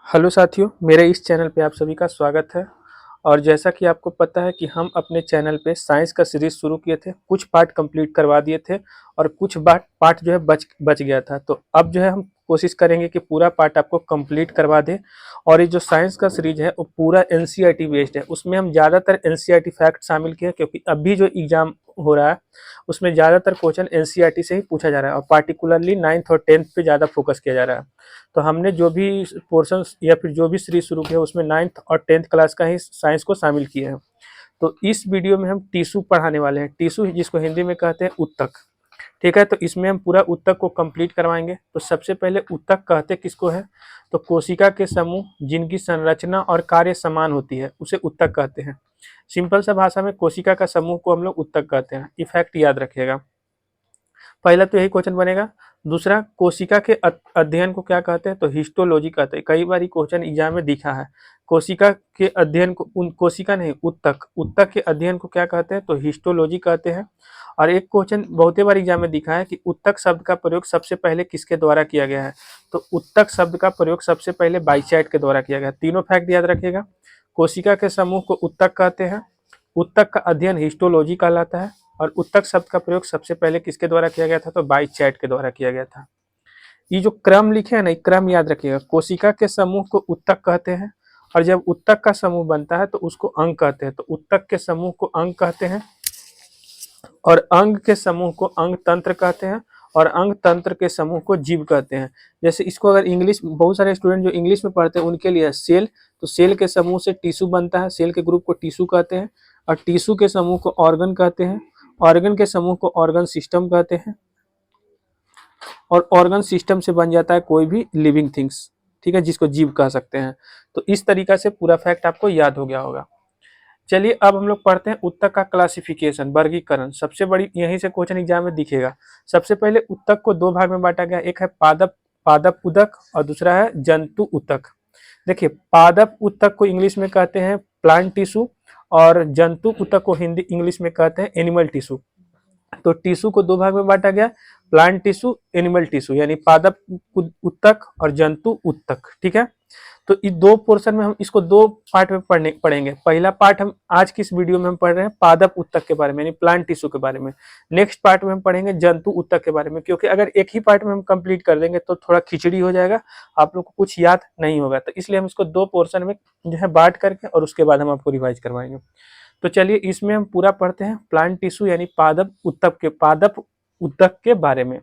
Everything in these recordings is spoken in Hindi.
हेलो साथियों, मेरे इस चैनल पे आप सभी का स्वागत है। और जैसा कि आपको पता है कि हम अपने चैनल पे साइंस का सीरीज शुरू किए थे, कुछ पार्ट कंप्लीट करवा दिए थे और कुछ पार्ट जो है बच गया था। तो अब जो है हम कोशिश करेंगे कि पूरा पार्ट आपको कंप्लीट करवा दें। और ये जो साइंस का सीरीज है वो पूरा एनसीईआरटी बेस्ड है। उसमें हम ज़्यादातर एनसीईआरटी फैक्ट शामिल किए क्योंकि अभी जो एग्जाम हो रहा है उसमें ज़्यादातर क्वेश्चन एनसीईआरटी से ही पूछा जा रहा है और पार्टिकुलरली 9th और 10th पे ज़्यादा फोकस किया जा रहा है। तो हमने जो भी पोर्शन या फिर जो भी सीरीज शुरू किया उसमें 9th और 10th क्लास का ही साइंस को शामिल किए हैं। तो इस वीडियो में हम टिश्यू पढ़ाने वाले हैं, टिश्यू जिसको हिंदी में कहते हैं उत्तक। ठीक है, तो इसमें हम पूरा उत्तक को कंप्लीट करवाएंगे। तो सबसे पहले उत्तक कहते किसको है, तो कोशिका के समूह जिनकी संरचना और कार्य समान होती है उसे उत्तक कहते हैं। सिंपल सा भाषा में कोशिका का समूह को हम लोग उत्तक कहते हैं। इफेक्ट याद रखिएगा। पहला तो यही क्वेश्चन बनेगा। दूसरा, कोशिका के अध्ययन को क्या कहते हैं, तो हिस्टोलॉजी कहते हैं। कई बार क्वेश्चन एग्जाम में दिखा है। कोशिका के अध्ययन को कोशिका नहीं, उत्तक के अध्ययन को क्या कहते हैं, तो हिस्टोलॉजी कहते हैं। और एक क्वेश्चन बहुत बार एग्जाम में दिखा है कि उत्तक शब्द का प्रयोग सबसे पहले किसके द्वारा किया गया है, तो उत्तक शब्द का प्रयोग सबसे पहले बाइचैट के द्वारा किया गया। तीनों फैक्ट याद रखिएगा। कोशिका के समूह को उत्तक कहते हैं, उत्तक का अध्ययन हिस्टोलॉजी कहलाता है और उत्तक शब्द का प्रयोग सबसे पहले किसके द्वारा किया गया था, तो बाइचैट के द्वारा किया गया था। ये जो क्रम लिखे हैं ना, क्रम याद रखिएगा। कोशिका के समूह को उत्तक कहते हैं और जब उत्तक का समूह बनता है तो उसको अंग कहते हैं। तो उत्तक के समूह को अंग कहते हैं और अंग के समूह को अंग तंत्र कहते हैं और अंग तंत्र के समूह को जीव कहते हैं। जैसे इसको अगर इंग्लिश, बहुत सारे स्टूडेंट जो इंग्लिश में पढ़ते हैं उनके लिए सेल, तो सेल के समूह से टिश्यू बनता है, सेल के ग्रुप को टिश्यू कहते हैं। और टिश्यू के समूह को ऑर्गन कहते हैं, ऑर्गन के समूह को ऑर्गन सिस्टम कहते हैं और ऑर्गन सिस्टम से बन जाता है कोई भी लिविंग थिंग्स, ठीक है, जिसको जीव कह सकते हैं। तो इस तरीका से पूरा फैक्ट आपको याद हो गया होगा। चलिए अब हम लोग पढ़ते हैं उत्तक का क्लासिफिकेशन, वर्गीकरण। सबसे बड़ी यहीं से क्वेश्चन एग्जाम में दिखेगा। सबसे पहले उत्तक को दो भाग में बांटा गया, एक है पादप पादप उदक और दूसरा है जंतु उत्तक। देखिए, पादप उत्तक को इंग्लिश में कहते हैं प्लांट टिश्यू और जंतु उत्तक को हिंदी इंग्लिश में कहते हैं एनिमल टिश्यू। तो टिश्यू को दो भाग में बांटा गया, प्लांट टिश्यू, एनिमल टिश्यू, यानी पादप उत्तक और जंतु उत्तक। ठीक है, तो इस दो पोर्शन में हम इसको दो पार्ट में पढ़ेंगे। पहला पार्ट हम आज की इस वीडियो में हम पढ़ रहे हैं पादप उत्तक के बारे में, यानी प्लांट टिश्यू के बारे में। नेक्स्ट पार्ट में हम पढ़ेंगे जंतु उत्तक के बारे में, क्योंकि अगर एक ही पार्ट में हम कंप्लीट कर देंगे तो थोड़ा खिचड़ी हो जाएगा, आप लोग को कुछ याद नहीं होगा। तो इसलिए हम इसको दो पोर्शन में जो है बांट करके और उसके बाद हम आपको रिवाइज करवाएंगे। तो चलिए इसमें हम पूरा पढ़ते हैं प्लांट टिश्यू यानी पादप उत्तक के बारे में।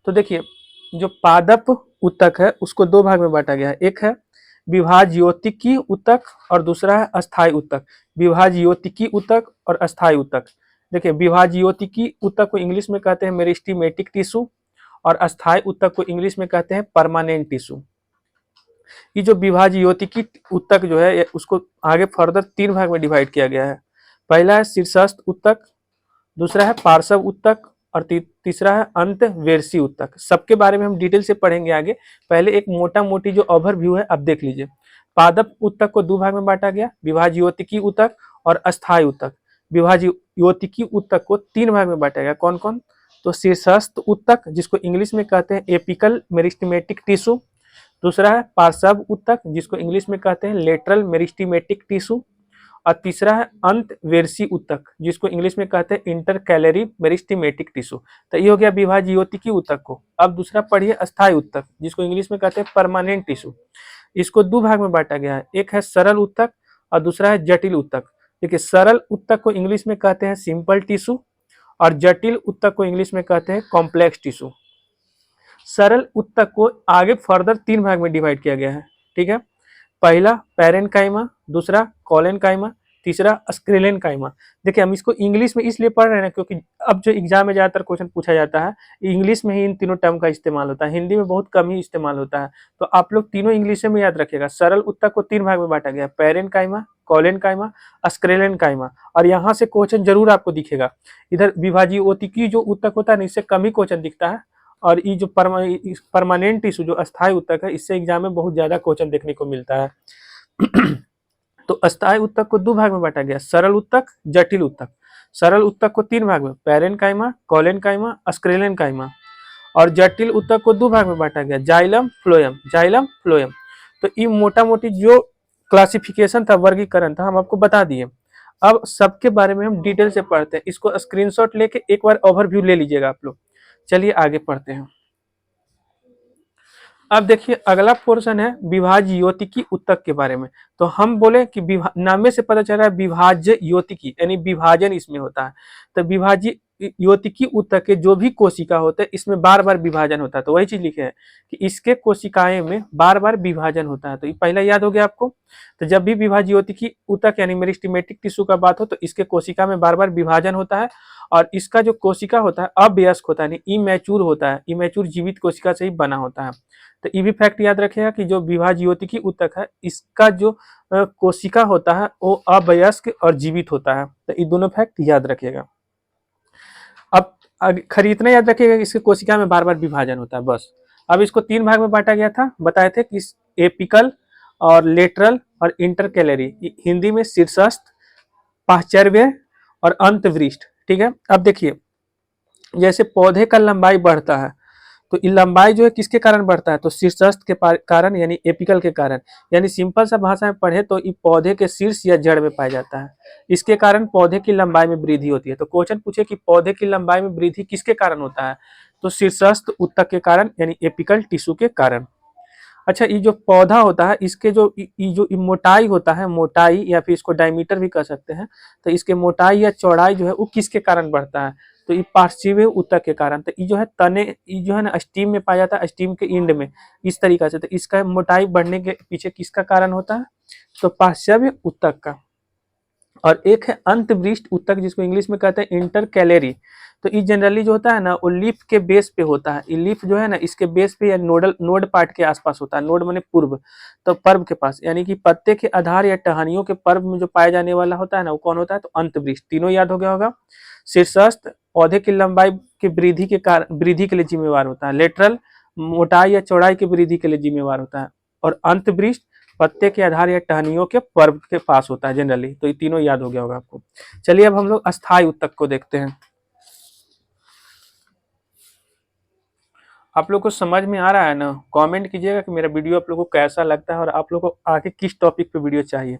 तो देखिए, जो पादप उत्तक है उसको दो भाग में बांटा गया है, एक है विभाज्योतिकी उत्तक और दूसरा है अस्थायी उत्तक। विभाज्योतिकी उत्तक और अस्थायी उत्तक। देखिए, विभाज्योतिकी उत्तक को इंग्लिश में कहते हैं मेरिस्टेमेटिक टिश्यू और अस्थायी उत्तक को इंग्लिश में कहते हैं परमानेंट टिश्यू। ये जो विभाज्योतिकी उत्तक जो है उसको आगे फर्दर तीन भाग में डिवाइड किया गया है। पहला है शीर्षस्थ उत्तक, दूसरा है पार्श्व उत्तक और तीसरा है अंतःवर्षीय उत्तक। सबके बारे में हम डिटेल से पढ़ेंगे आगे। पहले एक मोटा मोटी जो ओवरव्यू है अब देख लीजिए। पादप उत्तक को दो भाग में बांटा गया, विभाज्योतिकी उत्तक और अस्थायी उत्तक। विभाज्योतिकी उत्तक को तीन भाग में बांटा गया, कौन कौन, तो शीर्षस्थ उत्तक जिसको इंग्लिश में कहते हैं एपिकल मेरिस्टेमेटिक टिश्यू, दूसरा है पार्श्व उत्तक जिसको इंग्लिश में कहते हैं लेटरल मेरिस्टेमेटिक टिश्यू और तीसरा है अंतःवर्षीय उत्तक जिसको इंग्लिश में कहते हैं इंटरकैलरी मेरिस्टेमेटिक टिश्यू। तो ये हो गया विभाज्योतिकी उत्तक को। अब दूसरा पढ़िए अस्थायी उत्तक जिसको इंग्लिश में कहते हैं परमानेंट टिश्यू। इसको दो भाग में बांटा गया है, एक है सरल उत्तक और दूसरा है जटिल उत्तक। देखिए, सरल उत्तक को इंग्लिश में कहते हैं सिंपल टिश्यू और जटिल उत्तक को इंग्लिश में कहते हैं कॉम्प्लेक्स टिश्यू। सरल उत्तक को आगे फर्दर तीन भाग में डिवाइड किया गया है। ठीक है, पहला पैरेन्काइमा, दूसरा कोलेनकाइमा, तीसरा स्क्लेरेनकाइमा। देखिए, हम इसको इंग्लिश में इसलिए पढ़ रहे हैं क्योंकि अब जो एग्जाम में ज्यादातर क्वेश्चन पूछा जाता है इंग्लिश में ही इन तीनों टर्म का इस्तेमाल होता है, हिंदी में बहुत कम ही इस्तेमाल होता है। तो आप लोग तीनों इंग्लिश में याद रखिएगा। सरल उत्तक को तीन भाग में बांटा गया, पैरेन्काइमा, कोलेनकाइमा, स्क्लेरेनकाइमा। और यहाँ से क्वेश्चन जरूर आपको दिखेगा। इधर विभाज्योतिकी जो उत्तक होता है ना, इससे कम ही क्वेश्चन दिखता है और ये जो परमानेंट टिश्यू जो अस्थायी उत्तक है इससे एग्जाम में बहुत ज्यादा क्वेश्चन देखने को मिलता है। तो अस्थायी उत्तक को दो भाग में बांटा गया, सरल उत्तक, जटिल उत्तक। सरल उत्तक को तीन भाग में, पैरेन्काइमा, कोलेनकाइमा, स्क्लेरेनकाइमा। और जटिल उत्तक को दो भाग में बांटा गया, जाइलम फ्लोएम, जाइलम फ्लोएम। तो ये मोटा मोटी जो क्लासिफिकेशन था, वर्गीकरण था, हम आपको बता दिए। अब सबके बारे में हम डिटेल से पढ़ते हैं। इसको स्क्रीनशॉट लेके एक बार ओवरव्यू ले लीजिएगा आप लोग। चलिए आगे पढ़ते हैं। अब देखिए अगला पोर्शन है विभाज्य योतिकी ऊतक के बारे में। तो हम बोले कि नाम में से पता चल रहा है विभाज्य योतिकी यानी विभाजन इसमें होता है। तो विभाज्य योतिकी ऊतक के जो भी कोशिका होते हैं इसमें बार बार विभाजन होता है। तो वही चीज लिखे है कि इसके कोशिकाएं में बार बार विभाजन होता है। तो ये पहला याद हो गया आपको। तो जब भी विभाज्य योतिकी ऊतक यानी मेरिस्टेमेटिक टिश्यू का बात हो तो इसके कोशिका में बार बार विभाजन होता है और इसका जो कोशिका होता है अवयस्क होता है, यानी इमैच्योर होता है। इमैच्योर जीवित कोशिका से ही बना होता है। तो ये भी फैक्ट याद रखिएगा कि जो विभाज्य योतिकी ऊतक है इसका जो कोशिका होता है वो अवयस्क और जीवित होता है। तो ये दोनों फैक्ट याद रखिएगा। अब खरीदना याद रखिएगा कि इसके कोशिका में बार बार विभाजन होता है बस। अब इसको 3 भाग में बांटा गया था, बताए थे कि एपिकल और लेटरल और इंटरकैलरी, हिंदी में शीर्षस्थ, पार्श्व और अंतवृष्ठ। ठीक है। अब देखिए जैसे पौधे का लंबाई बढ़ता है तो ये लंबाई जो है किसके कारण बढ़ता है, तो शीर्षस्थ के कारण यानी एपिकल के कारण। यानी सिंपल सा भाषा में पढ़े तो ये पौधे के शीर्ष या जड़ में पाया जाता है। इसके कारण पौधे की लंबाई में वृद्धि होती है। तो क्वेश्चन पूछे कि पौधे की लंबाई में वृद्धि किसके कारण होता है, तो शीर्षस्थ ऊतक के कारण यानी एपिकल टिश्यू के कारण। अच्छा, ये जो पौधा होता है इसके जो मोटाई होता है, मोटाई या फिर इसको डायमीटर भी कह सकते हैं। तो इसके मोटाई या चौड़ाई जो है वो किसके कारण बढ़ता है, तो ये पार्श्व ऊतक के कारण। तो ये जो है तने, ये जो है ना स्टीम में पाया जाता है, स्टीम के इंड में इस तरीका से। तो इसका मोटाई बढ़ने के पीछे किसका कारण होता है, तो पार्श्व ऊतक का। और एक है अंतवृष्ठ ऊतक जिसको इंग्लिश में कहते हैं इंटरकैलरी। तो ये जनरली जो होता है ना वो लीफ के बेस पे होता है। ये लीफ जो है ना इसके बेस पे या नोड पार्ट के आसपास होता है। नोड माने पूर्व, तो पर्व के पास, यानी कि पत्ते के आधार या टहनियों के पर्व में जो पाया जाने वाला होता है ना वो कौन होता है, तो अंतवृष्ठ। तीनों याद हो गया होगा। शीर्षस्थ पौधे की लंबाई की वृद्धि के कारण, वृद्धि के लिए जिम्मेवार होता है। लेटरल मोटाई या चौड़ाई की वृद्धि के लिए जिम्मेवार होता है। और अंतवृष्ठ पत्ते के आधार या टहनियों के पर्व के पास होता है जनरली। तो ये तीनों याद हो गया होगा आपको। चलिए अब हम लोग अस्थायी ऊतक को देखते हैं। आप लोग को समझ में आ रहा है ना, कमेंट कीजिएगा कि मेरा वीडियो आप लोगों को कैसा लगता है और आप लोगों को आगे किस टॉपिक पे वीडियो चाहिए।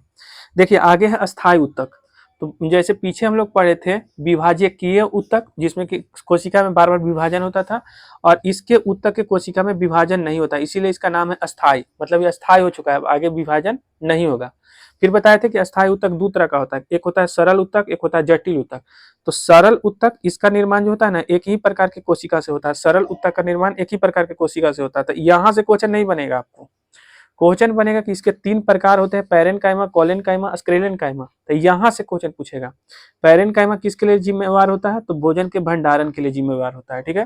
देखिए आगे है अस्थायी ऊतक। तो जैसे पीछे हम लोग पढ़े थे विभाजकीय ऊतक जिसमें कि कोशिका में बार बार विभाजन होता था, और इसके ऊतक के कोशिका में विभाजन नहीं होता, इसीलिए इसका नाम है अस्थायी। मतलब ये अस्थायी हो चुका है, अब आगे विभाजन नहीं होगा। फिर बताए थे कि अस्थायी ऊतक दो तरह का होता है, एक होता है सरल ऊतक, एक होता है जटिल ऊतक। तो सरल ऊतक इसका निर्माण जो होता है ना एक ही प्रकार के कोशिका से होता है। सरल ऊतक का निर्माण एक ही प्रकार के कोशिका से होता है। तो यहाँ से क्वेश्चन नहीं बनेगा आपको। क्वेश्चन बनेगा कि इसके 3 प्रकार होते हैं, पैरेनकाइमा, कोलेनकाइमा, स्क्लेरेनकाइमा। तो यहाँ से क्वेश्चन पूछेगा। पैरेनकाइमा किसके लिए जिम्मेवार होता है, तो भोजन के भंडारण के लिए जिम्मेवार होता है। ठीक है।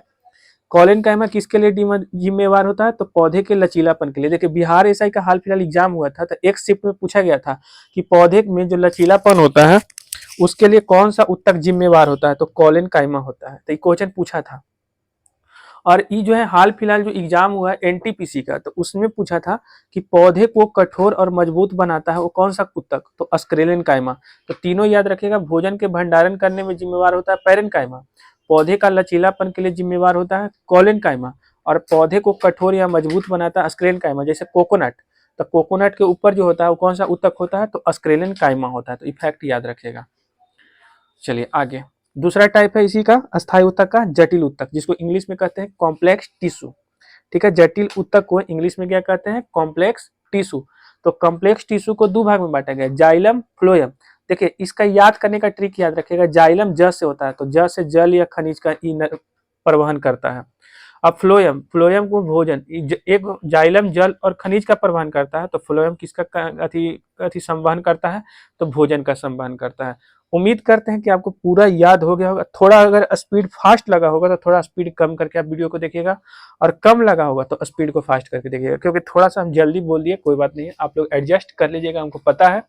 कोलेनकाइमा किसके लिए जिम्मेवार होता है, तो पौधे के लचीलापन के लिए। देखिए बिहार एसआई का हाल फिलहाल एग्जाम हुआ था, तो एक शिफ्ट में पूछा गया था कि पौधे में जो लचीलापन होता है उसके लिए कौन सा ऊतक जिम्मेवार होता है, तो कोलेनकाइमा होता है। तो ये क्वेश्चन पूछा था। और ये जो है हाल फिलहाल जो एग्जाम हुआ है एनटीपीसी का, तो उसमें पूछा था कि पौधे को कठोर और मजबूत बनाता है वो कौन सा ऊतक, तो स्क्लेरेनकाइमा। तो तीनों याद रखिएगा। भोजन के भंडारण करने में जिम्मेवार होता है पैरेनकाइमा, पौधे का लचीलापन के लिए जिम्मेवार होता है कोलेनकाइमा, और पौधे को कठोर या मजबूत बनाता है स्क्लेरेनकाइमा। जैसे कोकोनट, तो कोकोनट के ऊपर जो होता है वो कौन सा ऊतक होता है, तो स्क्लेरेनकाइमा होता है। तो इफेक्ट याद रखिएगा। चलिए आगे दूसरा टाइप है इसी का अस्थायी ऊतक का, जटिल ऊतक, जिसको इंग्लिश में कहते हैं कॉम्प्लेक्स टिश्यू। ठीक है। जटिल ऊतक को इंग्लिश में क्या कहते हैं, कॉम्प्लेक्स टिश्यू। तो कॉम्प्लेक्स टिश्यू को 2 भाग में बांटा गया, जाइलम, फ्लोएम। देखिए इसका याद करने का ट्रिक याद रखिएगा। जाइलम जल से होता है, तो जल से जल या खनिज का परिवहन करता है। अब फ्लोएम, फ्लोएम को भोजन, एक जाइलम जल और खनिज का परिवहन करता है, तो फ्लोएम किसका अति संवहन करता है, तो भोजन का संवहन करता है। उम्मीद करते हैं कि आपको पूरा याद हो गया होगा। थोड़ा अगर स्पीड फास्ट लगा होगा तो थोड़ा स्पीड कम करके आप वीडियो को देखिएगा, और कम लगा होगा तो स्पीड को फास्ट करके देखिएगा, क्योंकि थोड़ा सा हम जल्दी बोल दिए, कोई बात नहीं है, आप लोग एडजस्ट कर लीजिएगा, हमको पता है।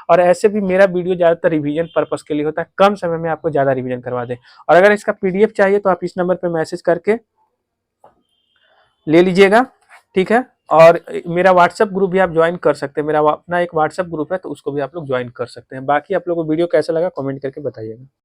और ऐसे भी मेरा वीडियो ज़्यादातर रिवीजन पर्पस के लिए होता है, कम समय में आपको ज़्यादा रिवीजन करवा दे। और अगर इसका पीडीएफ चाहिए तो आप इस नंबर पर मैसेज करके ले लीजिएगा। ठीक है। और मेरा व्हाट्सएप ग्रुप भी आप ज्वाइन कर सकते हैं, मेरा अपना एक व्हाट्सएप ग्रुप है, तो उसको भी आप लोग ज्वाइन कर सकते हैं। बाकी आप लोगों को वीडियो कैसा लगा कमेंट करके बताइएगा।